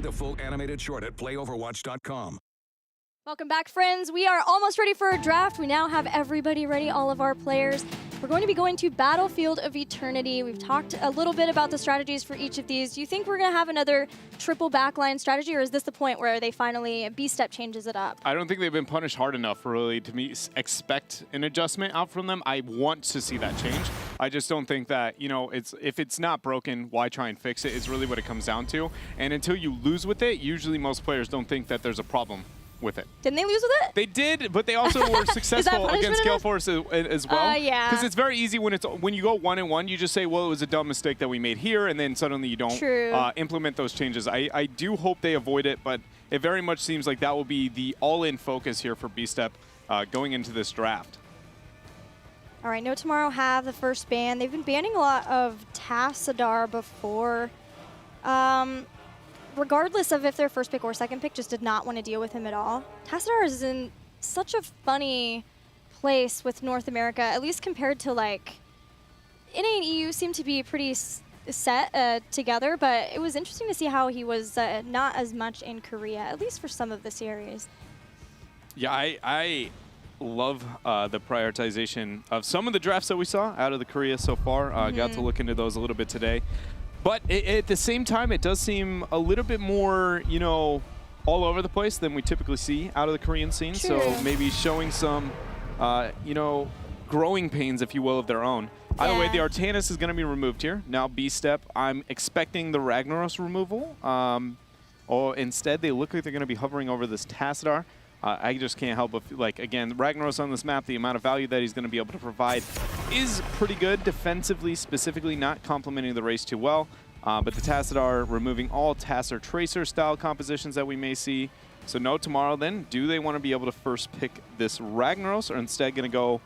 the full animated short at playoverwatch.com. Welcome back, friends. We are almost ready for a draft. We now have everybody ready, all of our players. We're going to be going to Battlefield of Eternity. We've talked a little bit about the strategies for each of these. Do you think we're going to have another triple backline strategy, or is this the point where they finally, B-Step changes it up? I don't think they've been punished hard enough, really, to expect an adjustment out from them. I want to see that change. I just don't think that, you know, if it's not broken, why try and fix it is really what it comes down to. And until you lose with it, usually most players don't think that there's a problem with it. Didn't they lose with it? They did, but they also were successful against Galeforce as well. Yeah. Because it's very easy when you go 1-1, you just say, well, it was a dumb mistake that we made here, and then suddenly you don't implement those changes. I do hope they avoid it, but it very much seems like that will be the all-in focus here for B-Step going into this draft. All right, No Tomorrow have the first ban. They've been banning a lot of Tassadar before. Regardless of if their first pick or second pick, just did not want to deal with him at all. Tassadar is in such a funny place with North America, at least compared to like, NA and EU seem to be pretty set together, but it was interesting to see how he was not as much in Korea, at least for some of the series. Yeah, I love the prioritization of some of the drafts that we saw out of the Korea so far. Got to look into those a little bit today. But at the same time, it does seem a little bit more, you know, all over the place than we typically see out of the Korean scene. True. So maybe showing some, you know, growing pains, if you will, of their own. Either way, the Artanis is going to be removed here. Now B-Step, I'm expecting the Ragnaros removal. Or instead, they look like they're going to be hovering over this Tassadar. I just can't help but feel like, again, Ragnaros on this map, the amount of value that he's going to be able to provide is pretty good defensively, specifically not complementing the race too well. But the Tassadar removing all Tassadar Tracer style compositions that we may see. So No Tomorrow then, do they want to be able to first pick this Ragnaros or instead going to go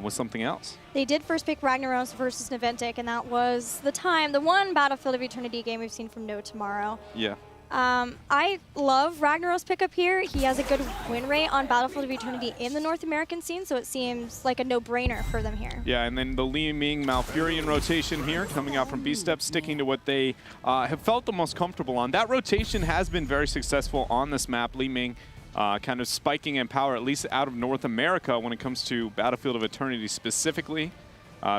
with something else? They did first pick Ragnaros versus Naventic, and that was the one Battlefield of Eternity game we've seen from No Tomorrow. Yeah. I love Ragnaros pickup here. He has a good win rate on Battlefield of Eternity in the North American scene, so it seems like a no-brainer for them here. Yeah, and then the Li Ming Malfurion rotation here coming out from B-Step, sticking to what they have felt the most comfortable on. That rotation has been very successful on this map. Li Ming kind of spiking in power, at least out of North America when it comes to Battlefield of Eternity specifically.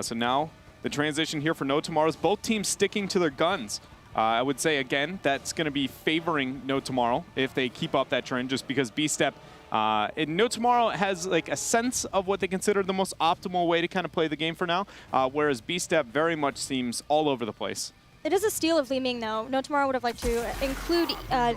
So now the transition here for No Tomorrow is both teams sticking to their guns. I would say, again, that's going to be favoring No Tomorrow if they keep up that trend, just because B-Step, No Tomorrow has like a sense of what they consider the most optimal way to kind of play the game for now, whereas B-Step very much seems all over the place. It is a steal of Li Ming, though. No Tomorrow would have liked to include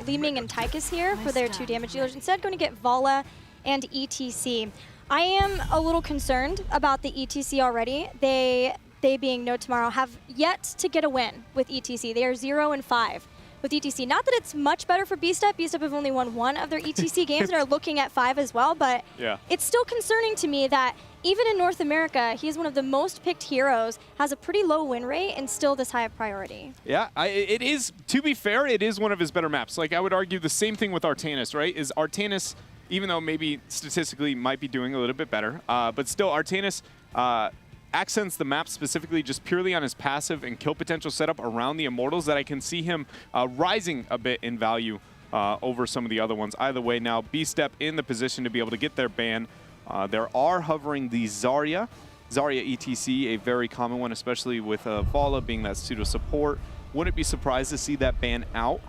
Li Ming and Tychus here for their 2 damage dealers. Instead, going to get Vala and ETC. I am a little concerned about the ETC already. They being No Tomorrow, have yet to get a win with ETC. They are 0-5 with ETC. Not that it's much better for B-Step. B-Step have only won 1 of their ETC games and are looking at 5 as well, but it's still concerning to me that even in North America, he is one of the most picked heroes, has a pretty low win rate, and still this high of priority. Yeah, it is, to be fair, it is one of his better maps. Like, I would argue the same thing with Artanis, right? Is Artanis, even though maybe statistically might be doing a little bit better, but still Artanis accents the map specifically just purely on his passive and kill potential setup around the Immortals that I can see him rising a bit in value over some of the other ones. Either way, now B-Step in the position to be able to get their ban. There are hovering the Zarya ETC, a very common one, especially with Vala being that pseudo support. Wouldn't be surprised to see that ban out.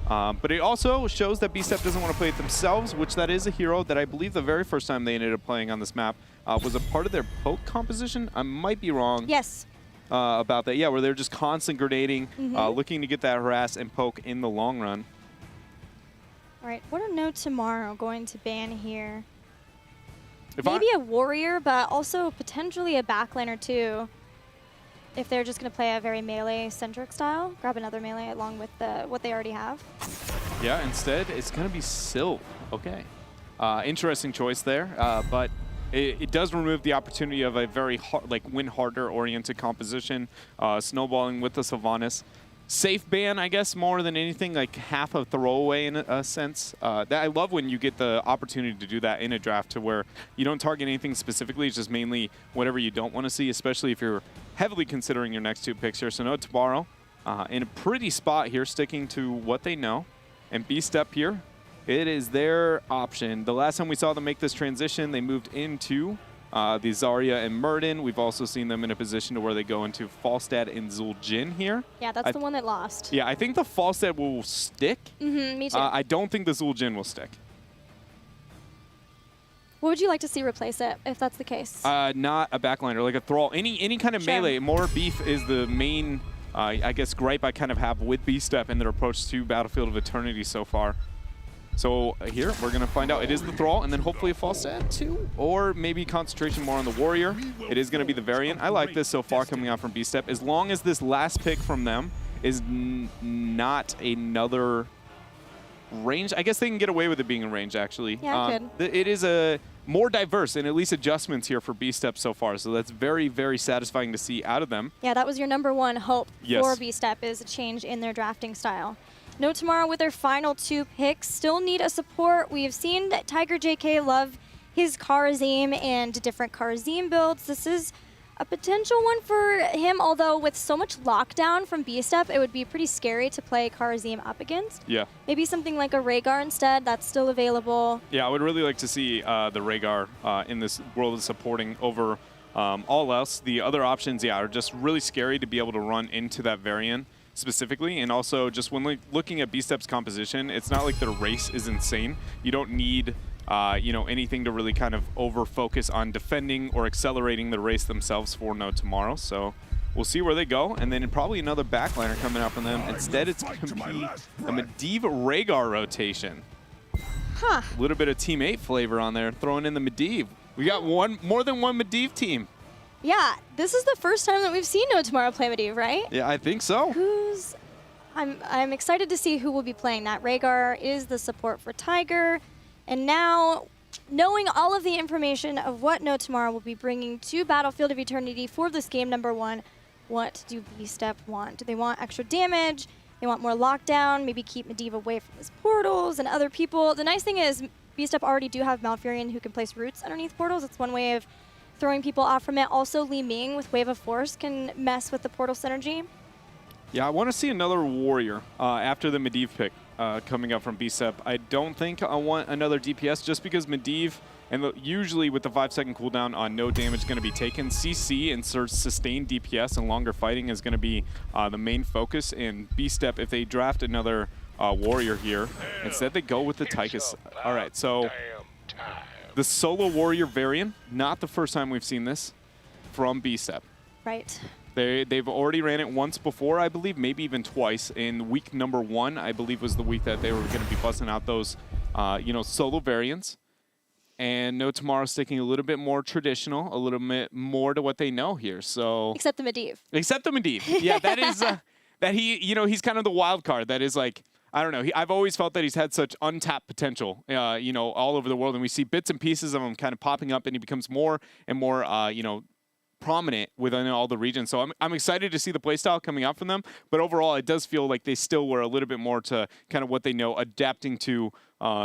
But it also shows that B-Step doesn't want to play it themselves, which that is a hero that I believe the very first time they ended up playing on this map was a part of their poke composition. I might be wrong about that. Yeah, where they're just constant grenading, looking to get that harass and poke in the long run. All right, what are No Tomorrow going to ban here? Maybe a warrior, but also potentially a backliner too. If they're just going to play a very melee-centric style, grab another melee along with what they already have. Yeah, instead, it's going to be Sylve. Okay. Interesting choice there, but it does remove the opportunity of a very hard, like win harder oriented composition, snowballing with the Sylvanas. Safe ban, I guess, more than anything, like half a throwaway in a sense. I love when you get the opportunity to do that in a draft to where you don't target anything specifically, it's just mainly whatever you don't want to see, especially if you're heavily considering your next 2 picks here. So No Tomorrow in a pretty spot here, sticking to what they know. And B-Step here, it is their option. The last time we saw them make this transition, they moved into the Zarya and Murden. We've also seen them in a position to where they go into Falstad and Zul'jin here. Yeah, that's the one that lost. Yeah, I think the Falstad will stick. Me too. I don't think the Zul'jin will stick. What would you like to see replace it, if that's the case? Not a backliner, like a Thrall. Any kind of melee. More beef is the main, I guess, gripe I kind of have with B-Step and their approach to Battlefield of Eternity so far. So here, we're going to find out. It is the Thrall, and then hopefully a Falstad too, or maybe concentration more on the Warrior. It is going to be the Variant. I like this so far coming out from B-Step. As long as this last pick from them is not another range. I guess they can get away with it being in range, actually. Yeah, it could. It is a more diverse and at least adjustments here for B-Step so far, so that's very, very satisfying to see out of them. Yeah, that was your #1 hope for B-Step, is a change in their drafting style. No Tomorrow with their final 2 picks. Still need a support. We have seen that Tiger JK love his Kharazim and different Kharazim builds. This is a potential one for him, although with so much lockdown from B-Step, it would be pretty scary to play Kharazim up against. Yeah. Maybe something like a Rhaegar instead. That's still available. Yeah, I would really like to see the Rhaegar in this world of supporting over all else. The other options, yeah, are just really scary to be able to run into that Variant specifically, and also just when looking at B-Step's composition, it's not like their race is insane. You don't need you know, anything to really kind of over-focus on defending or accelerating the race themselves for No Tomorrow. So we'll see where they go, and then probably another backliner coming out from them. Instead, it's going to be a Medivh Rhaegar rotation. Huh. A little bit of Team 8 flavor on there, throwing in the Medivh. We got more than one Medivh team. Yeah, this is the first time that we've seen No Tomorrow play Medivh, right? Yeah, I think so. I'm excited to see who will be playing that. Rhaegar is the support for Tiger. And now, knowing all of the information of what No Tomorrow will be bringing to Battlefield of Eternity for this game #1, what do B-Step want? Do they want extra damage? They want more lockdown, maybe keep Medivh away from his portals and other people. The nice thing is B-Step already do have Malfurion who can place roots underneath portals. It's one way of throwing people off from it. Also, Li Ming with Wave of Force can mess with the portal synergy. Yeah, I want to see another Warrior after the Medivh pick coming up from B-Step. I don't think I want another DPS just because Medivh, and usually with the 5-second cooldown on no damage going to be taken, CC and sustained DPS and longer fighting is going to be the main focus in B-Step. If they draft another Warrior here, instead they go with the Tychus. All right, so the solo Warrior variant, not the first time we've seen this from B-Step. Right. They've already ran it once before, I believe, maybe even twice. In week #1, I believe, was the week that they were going to be busting out those, you know, solo variants. And No Tomorrow sticking a little bit more traditional, a little bit more to what they know here. So except the Medivh. Except the Medivh. Yeah, that is that you know, he's kind of the wild card. That is like, I don't know. I've always felt that he's had such untapped potential, you know, all over the world, and we see bits and pieces of him kind of popping up, and he becomes more and more, you know, prominent within all the regions. So I'm excited to see the playstyle coming out from them, but overall it does feel like they still were a little bit more to kind of what they know, adapting to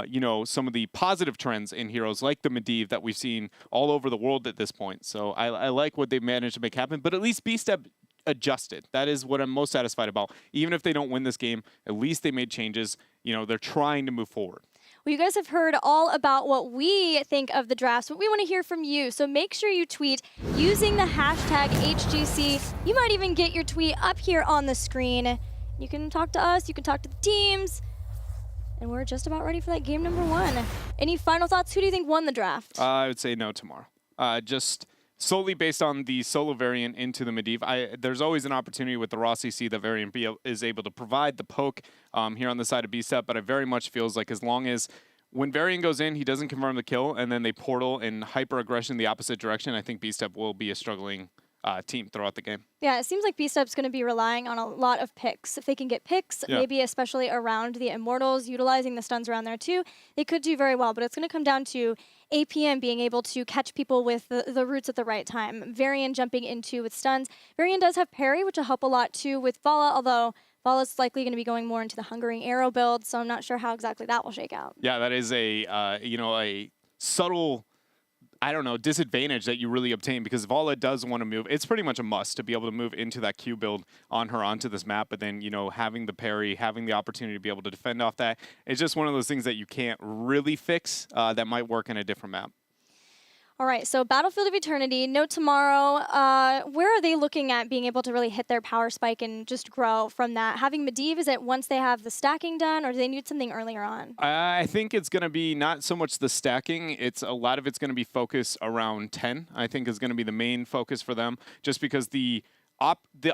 you know, some of the positive trends in heroes like the Medivh that we've seen all over the world at this point. So I like what they've managed to make happen, but at least B-Step adjusted. That is what I'm most satisfied about. Even if they don't win this game, at least they made changes. You know, they're trying to move forward. Well, you guys have heard all about what we think of the drafts, but we want to hear from you. So make sure you tweet using the hashtag HGC. You might even get your tweet up here on the screen. You can talk to us, you can talk to the teams, and we're just about ready for that game #1. Any final thoughts? Who do you think won the draft? I would say No Tomorrow. Just solely based on the solo variant into the Medivh. There's always an opportunity with the raw CC that variant is able to provide the poke here on the side of B-Step, but it very much feels like as long as when variant goes in, he doesn't confirm the kill, and then they portal and hyper aggression the opposite direction, I think B-Step will be a struggling team throughout the game. Yeah, it seems like B-Step's going to be relying on a lot of picks. If they can get picks, maybe especially around the Immortals, utilizing the stuns around there too, they could do very well, but it's going to come down to APM being able to catch people with the roots at the right time. Varian jumping into with stuns. Varian does have parry, which will help a lot too with Vala, although Vala's likely going to be going more into the Hungering Arrow build, so I'm not sure how exactly that will shake out. Yeah, that is a, you know, a subtle I don't know, disadvantage that you really obtain, because Vala does want to move. It's pretty much a must to be able to move into that Q build on her onto this map, but then, you know, having the parry, having the opportunity to be able to defend off that, it's just one of those things that you can't really fix that might work in a different map. All right, so Battlefield of Eternity, No Tomorrow, where are they looking at being able to really hit their power spike and just grow from that? Having Medivh, is it once they have the stacking done, or do they need something earlier on? I think it's going to be not so much the stacking. A lot of it's going to be focused around 10, I think is going to be the main focus for them, just because the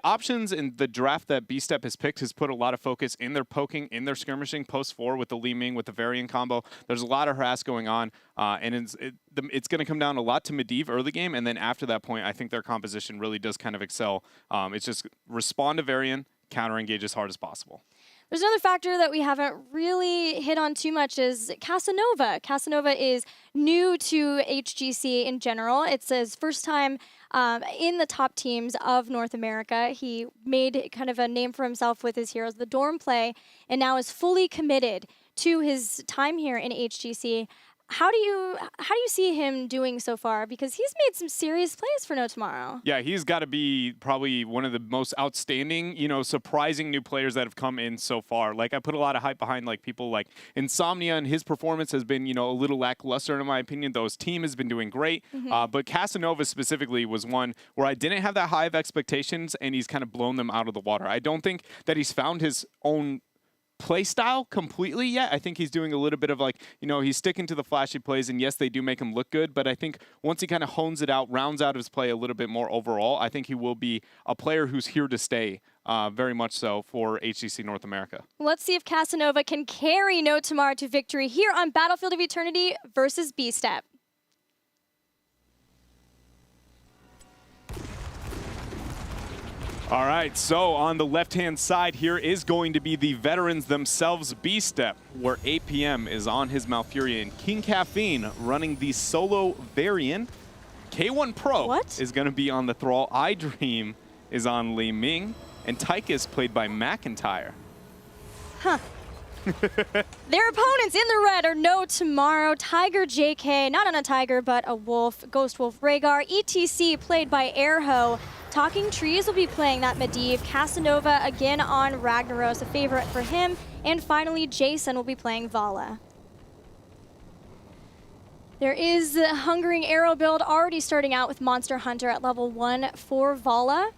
options in the draft that B-Step has picked has put a lot of focus in their poking, in their skirmishing, post 4 with the Li Ming, with the Varian combo. There's a lot of harass going on, and it's going to come down a lot to Medivh early game, and then after that point, I think their composition really does kind of excel. It's just respond to Varian, counter-engage as hard as possible. There's another factor that we haven't really hit on too much is Casanova. Casanova is new to HGC in general. It's his first time in the top teams of North America. He made kind of a name for himself with his heroes, the Dorm play, and now is fully committed to his time here in HGC. How do you see him doing so far? Because he's made some serious plays for No Tomorrow. Yeah, he's got to be probably one of the most outstanding, you know, surprising new players that have come in so far. Like, I put a lot of hype behind like people like Insomnia, and his performance has been, you know, a little lackluster in my opinion, though his team has been doing great. But Casanova specifically was one where I didn't have that high of expectations, and he's kind of blown them out of the water. I don't think that he's found his own play style completely yet. I think he's doing a little bit of like, you know, he's sticking to the flashy plays, and yes, they do make him look good, but I think once he kind of hones it out, rounds out his play a little bit more overall, I think he will be a player who's here to stay, very much so, for HGC North America. Let's see if Casanova can carry No Tomorrow to victory here on Battlefield of Eternity versus B-Step. All right, so on the left-hand side here is going to be the veterans themselves, B-Step, where APM is on his Malfurion. King Caffeine running the solo Varian. K1 Pro is going to be on the Thrall. iDream is on Li Ming. And Tychus played by McIntyre. Huh. Their opponents in the red are No Tomorrow, Tiger JK, not on a tiger, but a wolf, Ghost Wolf Rhaegar, ETC played by Airho. Talking Trees will be playing that Medivh, Casanova again on Ragnaros, a favorite for him, and finally Jason will be playing Vala. There is the Hungering Arrow build already starting out with Monster Hunter at level 1 for Vala.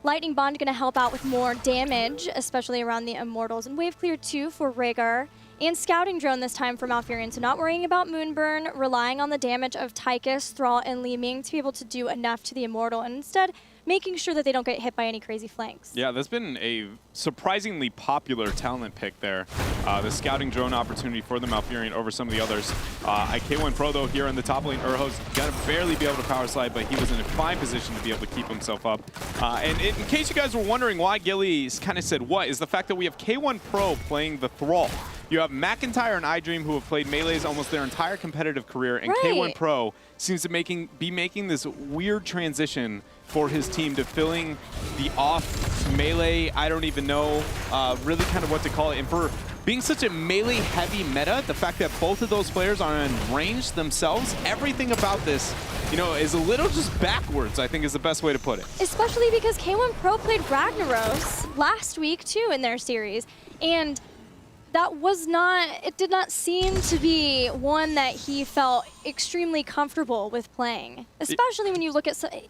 Lightning Bond going to help out with more damage, especially around the Immortals, and Wave Clear 2 for Rhaegar. And Scouting Drone this time for Malfurion, so not worrying about Moonburn, relying on the damage of Tychus, Thrall, and Li Ming to be able to do enough to the Immortal, and instead making sure that they don't get hit by any crazy flanks. Yeah, that's been a surprisingly popular talent pick there. The Scouting Drone opportunity for the Malfurion over some of the others. K1 Pro, though, here in the top lane, Urho's got to barely be able to power slide, but he was in a fine position to be able to keep himself up. And in case you guys were wondering why Gillies kind of said what, is the fact that we have K1 Pro playing the Thrall. You have McIntyre and iDream, who have played melees almost their entire competitive career, and K1 Pro seems to be making this weird transition for his team to filling the off melee, I don't even know really kind of what to call it. And for being such a melee-heavy meta, the fact that both of those players are in range themselves, everything about this, you know, is a little just backwards, I think is the best way to put it. Especially because K1 Pro played Ragnaros last week, too, in their series. And that was not, it did not seem to be one that he felt extremely comfortable with playing, especially when you look at something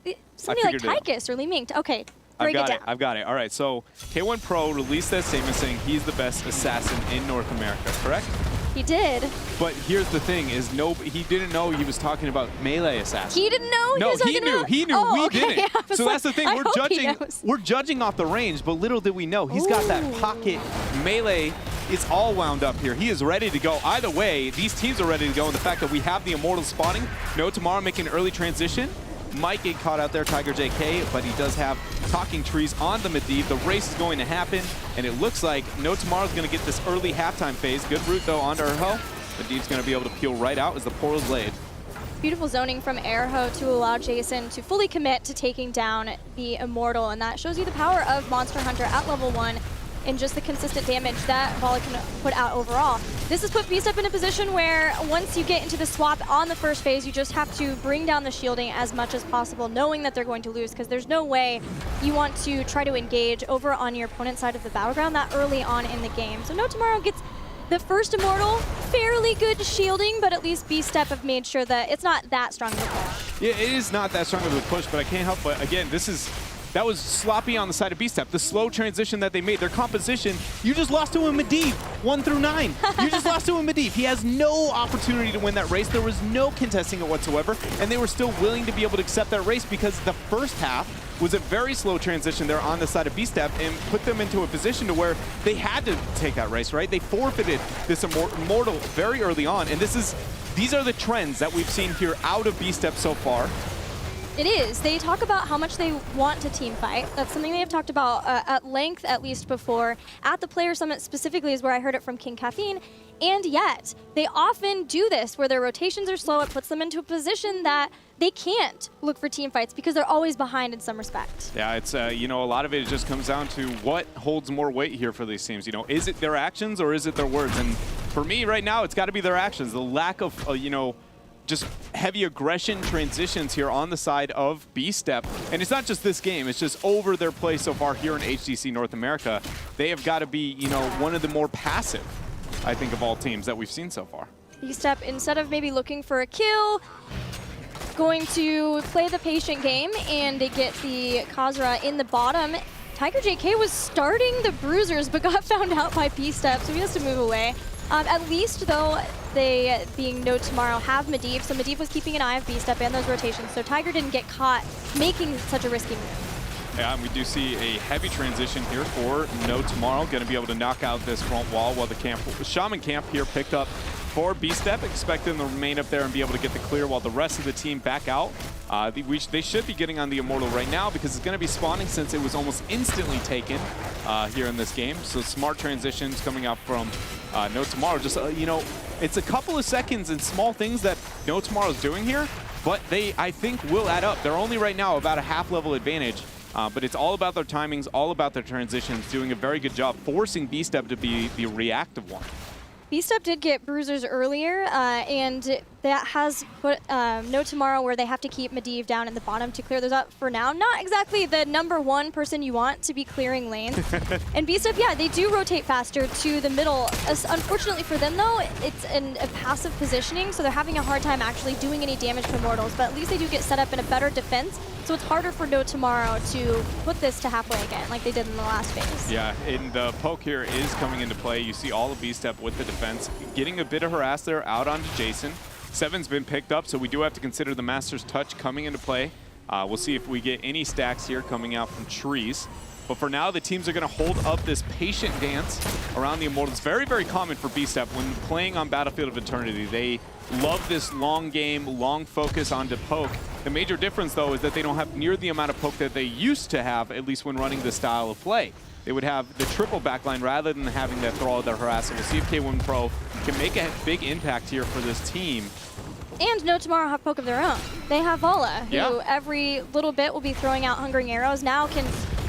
like Tychus or Li Ming. Okay, break it down. I've got it. All right, so K1 Pro released that statement saying he's the best assassin in North America, correct? He did. But here's the thing: is he didn't know he was talking about melee assassins. He didn't know. No, he knew. He knew. Oh, we okay. didn't. Yeah, so that's the thing. We're judging off the range, but little did we know he's got that pocket melee. It's all wound up here. He is ready to go. Either way, these teams are ready to go. And the fact that we have the Immortal spawning, No Tomorrow making an early transition, might get caught out there, Tiger JK, but he does have Talking Trees on the Medivh. The race is going to happen, and it looks like No Tomorrow's going to get this early halftime phase. Good route, though, onto Urho. Medivh's going to be able to peel right out as the portal's laid. Beautiful zoning from Airho to allow Jason to fully commit to taking down the Immortal, and that shows you the power of Monster Hunter at level 1. and just the consistent damage that Volley can put out overall. This has put B-Step in a position where once you get into the swap on the first phase, you just have to bring down the shielding as much as possible, knowing that they're going to lose, because there's no way you want to try to engage over on your opponent's side of the battleground that early on in the game. So No Tomorrow gets the first Immortal, fairly good shielding, but at least B-Step have made sure that it's not that strong of a push. Yeah, it is not that strong of a push, but I can't help but, again, that was sloppy on the side of B-Step. The slow transition that they made, their composition, you just lost to a Medivh, 1 through 9. You just lost to a Medivh. He has no opportunity to win that race. There was no contesting it whatsoever, and they were still willing to be able to accept that race because the first half was a very slow transition there on the side of B-Step and put them into a position to where they had to take that race, right? They forfeited this Immortal very early on, and these are the trends that we've seen here out of B-Step so far. It is. They talk about how much they want to team fight. That's something they have talked about at length, at least before. At the Player Summit specifically is where I heard it from King Caffeine. And yet, they often do this where their rotations are slow. It puts them into a position that they can't look for team fights because they're always behind in some respect. Yeah, it's, you know, a lot of it just comes down to what holds more weight here for these teams. You know, is it their actions or is it their words? And for me right now, it's got to be their actions. The lack of, you know, just heavy aggression transitions here on the side of B-Step. And it's not just this game, it's just over their play so far here in HGC North America. They have got to be, you know, one of the more passive, I think, of all teams that we've seen so far. B-Step, instead of maybe looking for a kill, going to play the patient game and get the Khazra in the bottom. Tiger JK was starting the Bruisers but got found out by B-Step, so he has to move away. At least, though, they, being No Tomorrow, have Medivh, so Medivh was keeping an eye of B-Step and those rotations, so Tiger didn't get caught making such a risky move. Yeah, and we do see a heavy transition here for No Tomorrow, going to be able to knock out this front wall while the Shaman camp here picked up for B-Step, expect them to remain up there and be able to get the clear while the rest of the team back out. They should be getting on the Immortal right now because it's going to be spawning since it was almost instantly taken here in this game. So smart transitions coming out from No Tomorrow. Just, you know, it's a couple of seconds and small things that No Tomorrow's doing here, but they, I think, will add up. They're only right now about a half-level advantage. But it's all about their timings, all about their transitions, doing a very good job forcing B-Step to be the reactive one. B-Step did get Bruisers earlier, and that has put No Tomorrow where they have to keep Medivh down in the bottom to clear those up for now. Not exactly the #1 person you want to be clearing lanes. And B-Step, yeah, they do rotate faster to the middle. Unfortunately for them, though, it's a passive positioning, so they're having a hard time actually doing any damage to Immortals, but at least they do get set up in a better defense, so it's harder for No Tomorrow to put this to halfway again, like they did in the last phase. Yeah, and the poke here is coming into play. You see all of B-Step with the defense, getting a bit of harass there out onto Jason. 7's been picked up, so we do have to consider the Master's Touch coming into play. We'll see if we get any stacks here coming out from trees. But for now, the teams are going to hold up this patient dance around the Immortals. Very, very common for B-Step when playing on Battlefield of Eternity. They love this long game, long focus onto poke. The major difference, though, is that they don't have near the amount of poke that they used to have, at least when running this style of play. They would have the triple backline rather than having that throw out their harass. So we'll see if K1 Pro can make a big impact here for this team. And No Tomorrow have poke of their own. They have Vola, who every little bit will be throwing out Hungering Arrows. Now can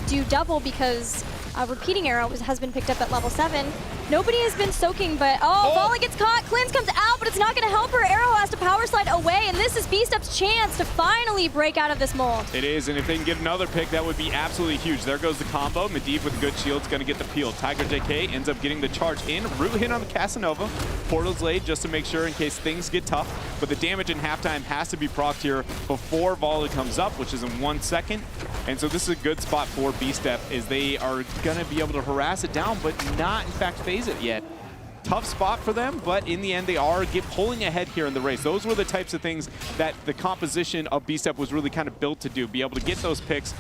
do double because Repeating Arrow has been picked up at level 7. Nobody has been soaking, but Vola gets caught. Cleanse comes out, but it's not going to help her. Arrow has to power slide away, and this is B-Step's chance to finally break out of this mold. It is, and if they can get another pick, that would be absolutely huge. There goes the combo. Medivh with a good shield is going to get the peel. Tiger JK ends up getting the charge in. Root hit on the Casanova. Portal's laid just to make sure in case things get tough, but the damage in halftime has to be procced here before Vola comes up, which is in 1 second. And so this is a good spot for B-Step, is they are going to be able to harass it down, but not, in fact, phase it yet. Tough spot for them, but in the end, they are pulling ahead here in the race. Those were the types of things that the composition of B-Step was really kind of built to do, be able to get those picks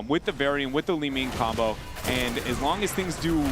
with the Varian, with the Li Ming combo. And as long as things do,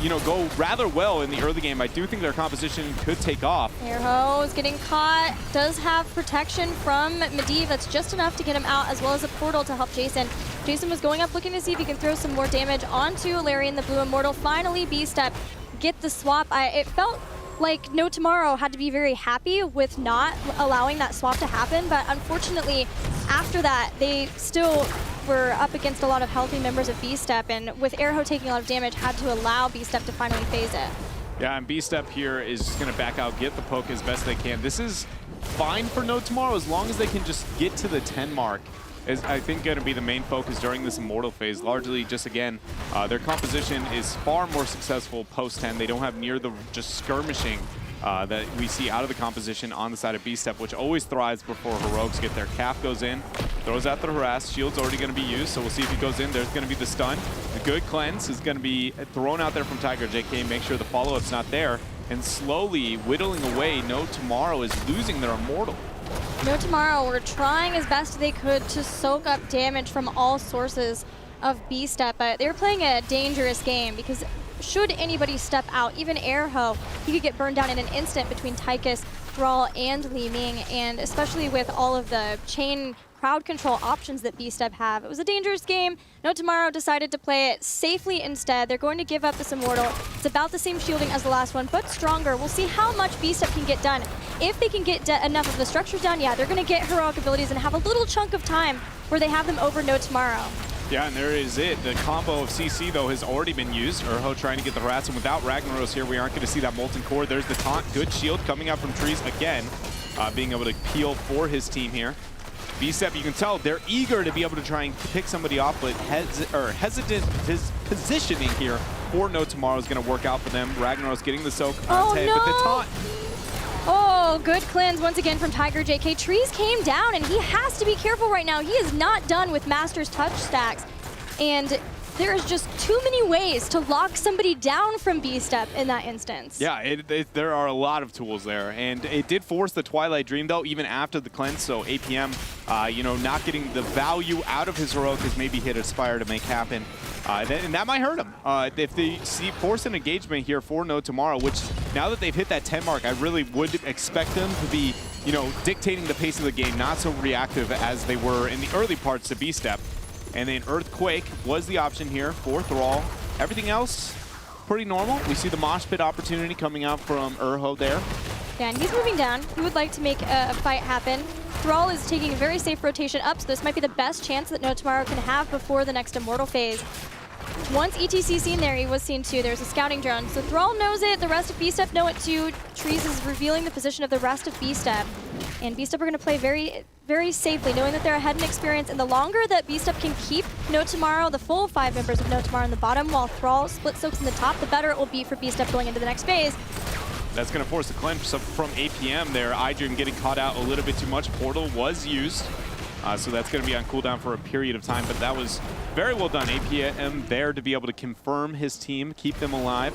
you know, go rather well in the early game, I do think their composition could take off. Airho is getting caught, does have protection from Medivh. That's just enough to get him out, as well as a portal to help Jason. Jason was going up looking to see if he can throw some more damage onto Larian, the Blue Immortal. Finally, B-Step get the swap. It felt like No Tomorrow had to be very happy with not allowing that swap to happen, but unfortunately, after that, they still were up against a lot of healthy members of B-Step, and with Airho taking a lot of damage, had to allow B-Step to finally phase it. Yeah, and B-Step here is just going to back out, get the poke as best they can. This is fine for No Tomorrow as long as they can just get to the 10 mark. Is I think going to be the main focus during this Immortal phase. Largely just, again, their composition is far more successful post-10. They don't have near the just skirmishing that we see out of the composition on the side of B-Step, which always thrives before Heroics get there. Calf goes in, throws out the harass. Shield's already going to be used, so we'll see if he goes in. There's going to be the stun. The good cleanse is going to be thrown out there from Tiger JK. Make sure the follow-up's not there. And slowly whittling away, No Tomorrow is losing their Immortal. No Tomorrow were trying as best they could to soak up damage from all sources of B-Step, but they were playing a dangerous game because should anybody step out, even Airho, he could get burned down in an instant between Tychus, Thrall, and Li Ming, and especially with all of the chain crowd control options that B-Step have. It was a dangerous game. No Tomorrow decided to play it safely instead. They're going to give up this Immortal. It's about the same shielding as the last one, but stronger. We'll see how much B-Step can get done. If they can get enough of the structure done, yeah, they're going to get heroic abilities and have a little chunk of time where they have them over No Tomorrow. Yeah, and there is it. The combo of CC, though, has already been used. Urho trying to get the harass, and without Ragnaros here, we aren't going to see that Molten Core. There's the taunt. Good shield coming out from trees again, being able to peel for his team here. B-Step, you can tell they're eager to be able to try and pick somebody off, but hesitant positioning here for No Tomorrow is going to work out for them. Ragnaros getting the soak on his head, but the taunt. Oh, good cleanse once again from Tiger JK. Trees came down, and he has to be careful right now. He is not done with Master's touch stacks. And there's just too many ways to lock somebody down from B-Step in that instance. Yeah, there are a lot of tools there. And it did force the Twilight Dream, though, even after the cleanse. So APM, you know, not getting the value out of his heroic has maybe hit Aspire to make happen. And that might hurt him. If they force an engagement here for No Tomorrow, which now that they've hit that 10 mark, I really would expect them to be, you know, dictating the pace of the game, not so reactive as they were in the early parts to B-Step. And then Earthquake was the option here for Thrall. Everything else, pretty normal. We see the mosh pit opportunity coming out from Urho there. Yeah, and he's moving down. He would like to make a fight happen. Thrall is taking a very safe rotation up, so this might be the best chance that No Tomorrow can have before the next Immortal phase. Once ETC seen there, he was seen too. There's a scouting drone. So Thrall knows it, the rest of B-Step know it too. Trees is revealing the position of the rest of B-Step. And B-Step are going to play very, very safely, knowing that they're ahead in experience. And the longer that B-Step can keep No Tomorrow, the full 5 members of No Tomorrow in the bottom, while Thrall split soaks in the top, the better it will be for B-Step going into the next phase. That's going to force a cleanse from APM there. iDream getting caught out a little bit too much. Portal was used. So that's going to be on cooldown for a period of time, but that was very well done. APM there to be able to confirm his team, keep them alive,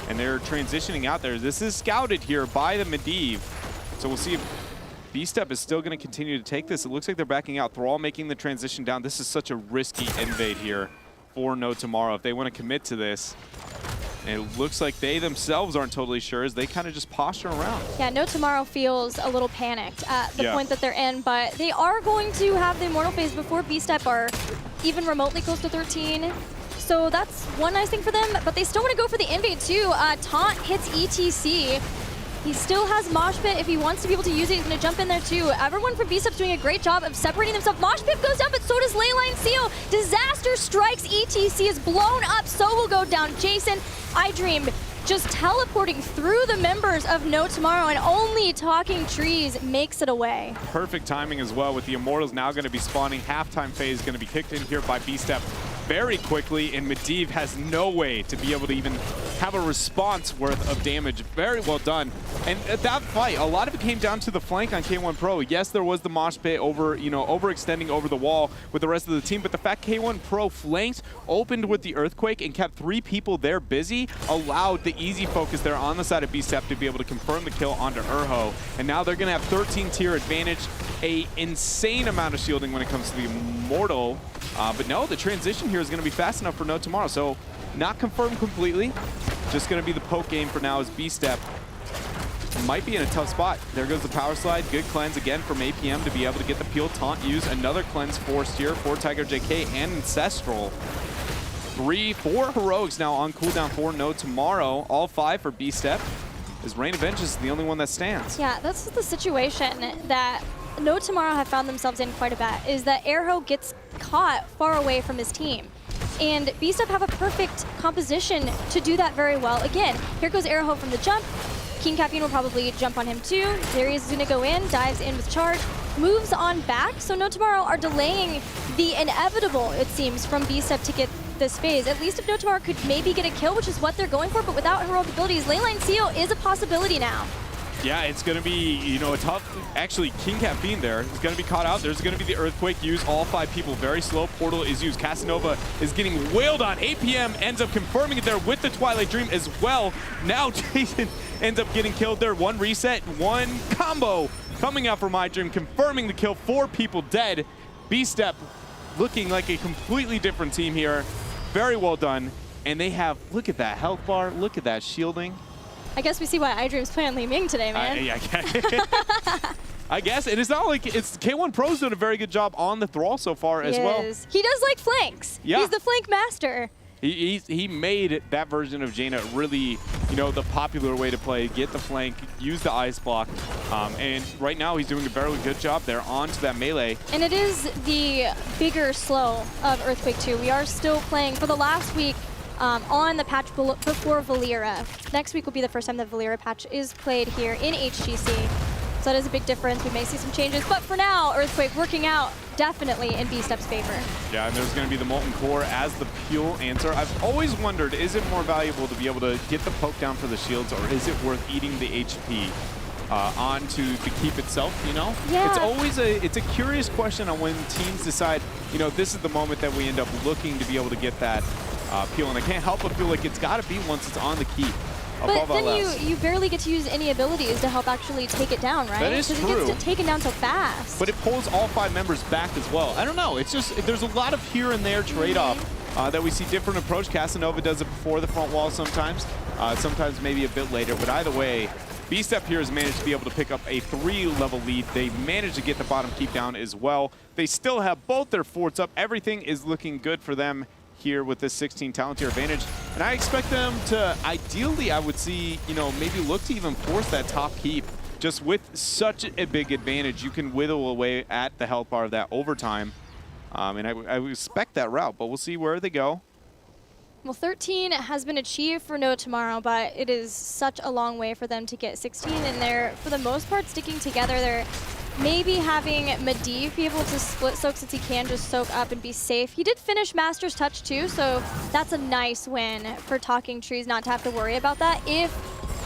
and they're transitioning out there. This is scouted here by the Medivh, so we'll see if B-Step is still going to continue to take this. It looks like they're backing out. Thrall making the transition down. This is such a risky invade here for No Tomorrow if they want to commit to this. And it looks like they themselves aren't totally sure as they kind of just posture around. Yeah, No Tomorrow feels a little panicked at the point that they're in, but they are going to have the Immortal phase before B-Step are even remotely close to 13. So that's one nice thing for them, but they still want to go for the invade too. Taunt hits ETC. He still has Mosh Pit. If he wants to be able to use it, he's going to jump in there too. Everyone from B-Step's doing a great job of separating themselves. Mosh Pit goes down, but so does Leyline Seal. Disaster strikes. ETC is blown up, so will go down. Jason, iDream just teleporting through the members of No Tomorrow, and only Talking Trees makes it away. Perfect timing as well, with the Immortals now going to be spawning. Halftime phase going to be kicked in here by B-Step very quickly, and Medivh has no way to be able to even have a response worth of damage. Very well done. And at that fight, a lot of it came down to the flank on K1 Pro. Yes, there was the mosh pit over, you know, overextending over the wall with the rest of the team, but the fact K1 Pro flanked, opened with the Earthquake, and kept 3 people there busy, allowed the easy focus there on the side of B-Step to be able to confirm the kill onto Urho. And now they're going to have 13 tier advantage, a insane amount of shielding when it comes to the Immortal. But no, the transition here is going to be fast enough for No Tomorrow. So not confirmed completely. Just going to be the poke game for now as B-Step might be in a tough spot. There goes the power slide. Good cleanse again from APM to be able to get the peel taunt used. Another cleanse forced here for Tiger JK and Ancestral. 4 heroics now on cooldown for No Tomorrow. All 5 for B-Step. As Rain of Vengeance is the only one that stands. Yeah, that's the situation that No Tomorrow have found themselves in quite a bit is that Airho gets caught far away from his team. And BStep have a perfect composition to do that very well. Again, here goes Airho from the jump. King Caffeine will probably jump on him too. Darius is going to go in, dives in with charge, moves on back. So No Tomorrow are delaying the inevitable, it seems, from BStep to get this phase. At least if No Tomorrow could maybe get a kill, which is what they're going for, but without heroic abilities, Leyline Seal is a possibility now. Yeah, it's going to be, you know, a tough, actually, King Caffeine there is going to be caught out. There's going to be the Earthquake used, all 5 people very slow. Portal is used. Casanova is getting wailed on. APM ends up confirming it there with the Twilight Dream as well. Now Jason ends up getting killed there. 1 reset, 1 combo coming out from iDream, confirming the kill. 4 people dead. BStep looking like a completely different team here. Very well done. And they have, look at that health bar, look at that shielding. I guess we see why iDream's playing Li Ming today, man. Yeah, I guess. And it's not like it's K1 Pro's doing a very good job on the Thrall so far as well. He does like flanks. Yeah. He's the flank master. He made that version of Jaina really, you know, the popular way to play. Get the flank, use the ice block. And right now he's doing a very good job there onto that melee. And it is the bigger slow of Earthquake 2. We are still playing for the last week on the patch before Valera. Next week will be the first time the Valera patch is played here in HGC. So that is a big difference. We may see some changes, but for now, Earthquake working out definitely in BStep's favor. Yeah, and there's going to be the Molten Core as the pure answer. I've always wondered, is it more valuable to be able to get the poke down for the shields, or is it worth eating the HP onto the keep itself, you know? Yeah. It's always it's a curious question on when teams decide, you know, this is the moment that we end up looking to be able to get that peel, and I can't help but feel like it's got to be once it's on the keep. But then you barely get to use any abilities to help actually take it down, right? That is true. Because it gets taken down so fast. But it pulls all 5 members back as well. I don't know. It's just, there's a lot of here and there trade-off that we see different approach. Casanova does it before the front wall sometimes. Sometimes maybe a bit later. But either way, BStep here has managed to be able to pick up a 3-level lead. They managed to get the bottom keep down as well. They still have both their forts up. Everything is looking good for them here with this 16 talent tier advantage. And I expect them to, ideally, I would see, you know, maybe look to even force that top keep. Just with such a big advantage, you can whittle away at the health bar of that overtime. And I would expect that route, but we'll see where they go. Well, 13 has been achieved for No Tomorrow, but it is such a long way for them to get 16, and they're, for the most part, sticking together. They're maybe having Medivh be able to split soak since he can just soak up and be safe. He did finish Master's Touch too, so that's a nice win for Talking Trees not to have to worry about that. If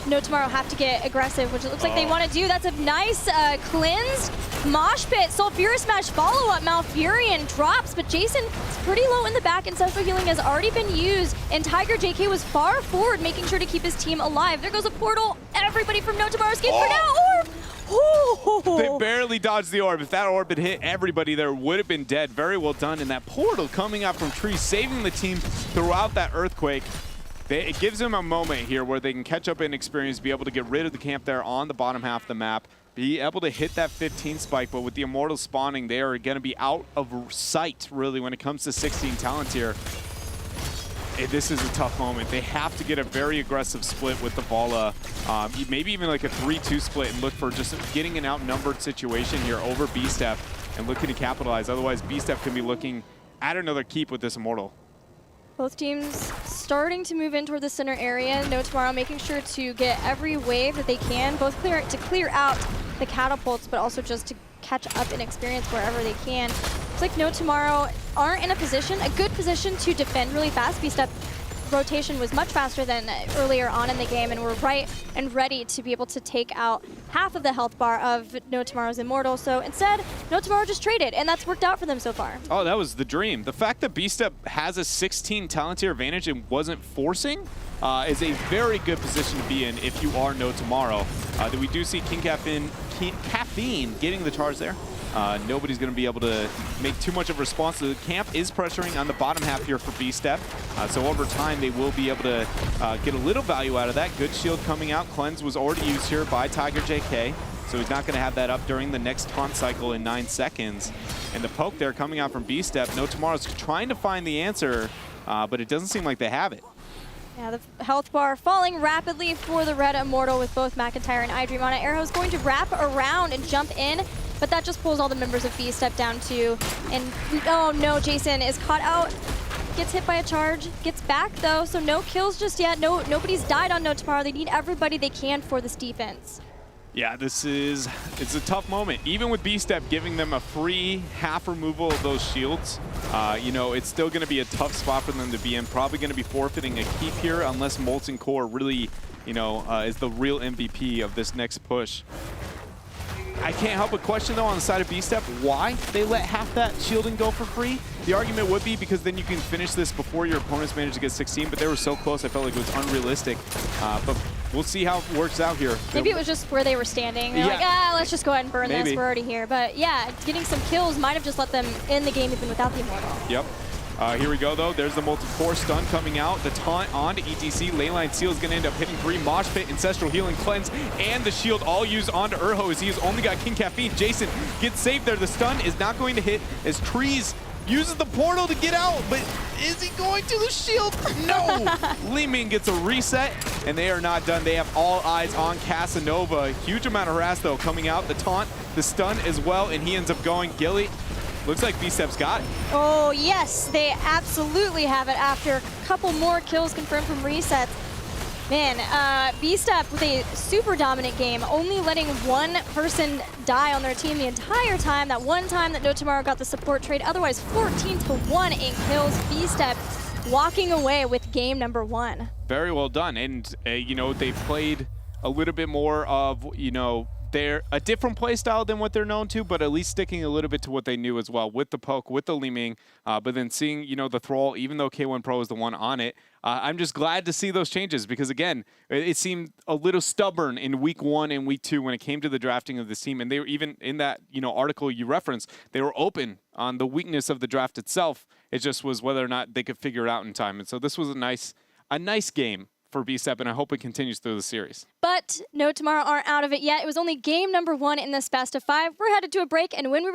No Tomorrow have to get aggressive, which it looks like they want to do, that's a nice cleansed mosh pit. Sulfurous Smash follow-up. Malfurion drops, but Jason is pretty low in the back, and Central Healing has already been used, and Tiger JK was far forward, making sure to keep his team alive. There goes a portal. Everybody from No Tomorrow escaped for now. Orb! They barely dodged the orb. If that orb had hit everybody there, would have been dead. Very well done. And that portal coming out from Tree, saving the team throughout that Earthquake. It gives them a moment here where they can catch up in experience, be able to get rid of the camp there on the bottom half of the map, be able to hit that 15 spike, but with the Immortal spawning, they are going to be out of sight, really, when it comes to 16 talent here. This is a tough moment. They have to get a very aggressive split with the Vala. Maybe even like a 3-2 split and look for just getting an outnumbered situation here over BStep and looking to capitalize. Otherwise, BStep can be looking at another keep with this Immortal. Both teams starting to move in toward the center area. No Tomorrow making sure to get every wave that they can, both to clear out the catapults, but also just to catch up in experience wherever they can. It's like No Tomorrow aren't in a good position to defend really fast. BStep rotation was much faster than earlier on in the game, and we're right and ready to be able to take out half of the health bar of No Tomorrow's Immortal. So instead, No Tomorrow just traded, and that's worked out for them so far. Oh, that was the dream. The fact that BStep has a 16 talent tier advantage and wasn't forcing is a very good position to be in if you are No Tomorrow. We do see King Caffeine getting the charge there. Nobody's going to be able to make too much of a response. The camp is pressuring on the bottom half here for BStep. So over time, they will be able to get a little value out of that. Good shield coming out. Cleanse was already used here by Tiger JK. So he's not going to have that up during the next taunt cycle in 9 seconds. And the poke there coming out from BStep. No Tomorrow's trying to find the answer, but it doesn't seem like they have it. Yeah, the health bar falling rapidly for the Red Immortal with both McIntyre and iDream on it. Airho's going to wrap around and jump in but that just pulls all the members of B Step down too. And oh no, Jason is caught out. Gets hit by a charge, gets back though, so no kills just yet. Nobody's died on No Tomorrow. They need everybody they can for this defense. Yeah, it's a tough moment. Even with B-Step giving them a free half removal of those shields, you know, it's still going to be a tough spot for them to be in. Probably going to be forfeiting a keep here unless Molten Core really, you know, is the real MVP of this next push. I can't help but question, though, on the side of B-Step, why they let half that shielding go for free. The argument would be because then you can finish this before your opponents manage to get 16, but they were so close I felt like it was unrealistic. But we'll see how it works out here. Maybe it was just where they were standing. They're like, let's just go ahead and burn this. We're already here. But yeah, getting some kills might have just let them in the game even without the Immortal. Yep. Here we go, though. There's the multi-core stun coming out. The taunt onto ETC. Leyline Seal is going to end up hitting 3. Mosh Pit, Ancestral Healing, Cleanse, and the shield all used onto Urho as he has only got King Caffeine. Jason gets saved there. The stun is not going to hit as Trees uses the portal to get out, but is he going to the shield? No! Li Ming gets a reset, and they are not done. They have all eyes on Casanova. Huge amount of harass, though, coming out. The taunt, the stun as well, and he ends up going. Gilly, looks like B-Step's got it. Oh, yes, they absolutely have it after a couple more kills confirmed from resets. Man, B-Step with a super dominant game, only letting one person die on their team the entire time. That one time that No Tomorrow got the support trade, otherwise 14-1 in kills. B-Step walking away with game number 1. Very well done. And, you know, they played a little bit more of, you know, they're a different play style than what they're known to, but at least sticking a little bit to what they knew as well with the poke, with the Li Ming, but then seeing, you know, the Thrall, even though K1 Pro is the one on it. I'm just glad to see those changes because, again, it seemed a little stubborn in week 1 and week 2 when it came to the drafting of this team. And they were even in that, you know, article you referenced, they were open on the weakness of the draft itself. It just was whether or not they could figure it out in time. And so this was a nice game for B-Step, and I hope it continues through the series. But No Tomorrow aren't out of it yet. It was only game number 1 in this best of 5. We're headed to a break, and when we